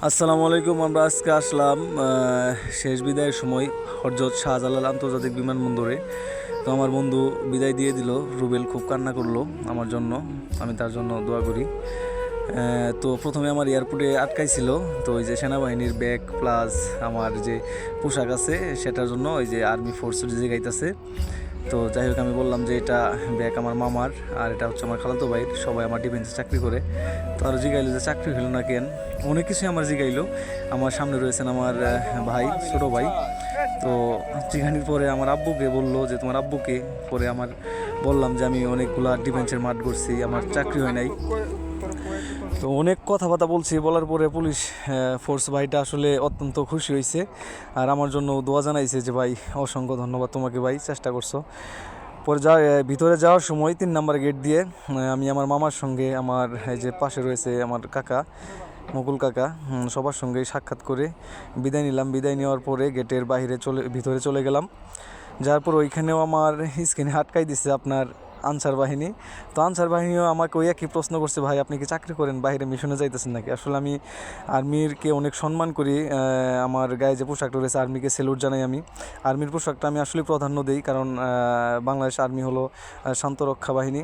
আসসালামু আলাইকুম। আমরা আজকে আসলাম শেষ বিদায়ের সময় হযরত শাহজালাল আন্তর্জাতিক বিমানবন্দরে। তো আমার বন্ধু বিদায় দিয়ে দিল। রুবেল খুব কান্না করলো আমার জন্য, আমি তার জন্য দোয়া করি। তো প্রথমে আমার এয়ারপোর্টে আটকাইছিল, তো ওই যে সেনাবাহিনীর ব্যাগ প্লাস আমার যে পোশাক আছে সেটার জন্য ওই যে আর্মি ফোর্স জিগাইতেছে। তো যাই হোক, আমি বললাম যে এটা ব্যাগ আমার মামার, আর এটা হচ্ছে আমার খালাতো ভাইয়ের, সবাই আমার ডিফেন্সে চাকরি করে। তো আরও জিগাইলো যে চাকরি হলো না কেন, অনেক কিছুই আমার জিগাইলো। আমার সামনে রয়েছেন আমার ভাই, ছোটো ভাই। তো জিগানির পরে আমার আব্বুকে বললো যে তোমার আব্বুকে, পরে আমার বললাম যে আমি অনেকগুলা ডিফেন্সের মাঠ করছি, আমার চাকরি হয় নাই। তো অনেক কথাবার্তা বলছি, বলার পরে পুলিশ ফোর্স ভাইটা আসলে অত্যন্ত খুশি হয়েছে, আর আমার জন্য দোয়া জানাইছে যে ভাই অসংখ্য ধন্যবাদ তোমাকে ভাই, চেষ্টা করছো। পরে ভিতরে যাওয়ার সময় 3 নম্বর গেট দিয়ে আমি আমার মামার সঙ্গে, আমার এই যে পাশে রয়েছে আমার কাকা মুকুল কাকা, সবার সঙ্গে সাক্ষাৎ করে বিদায় নিলাম। বিদায় নেওয়ার পরে গেটের ভিতরে চলে গেলাম। যার পর ওইখানেও আমার স্ক্রিনে আটকাই দিছে আপনার আনসার বাহিনী। তো আনসার বাহিনীও আমাকে ওই একই প্রশ্ন করছে, ভাই আপনি কি চাকরি করেন, বাইরে মিশনে যাইতেছেন নাকি? আসলে আমি আর্মিরকে অনেক সম্মান করি, আমার গায়ে যে পোশাকটা রয়েছে আর্মিকে স্যালুট জানাই আমি। আর্মির পোশাকটা আমি আসলে প্রাধান্য দিই, কারণ বাংলাদেশ আর্মি হলো শান্তরক্ষা বাহিনী।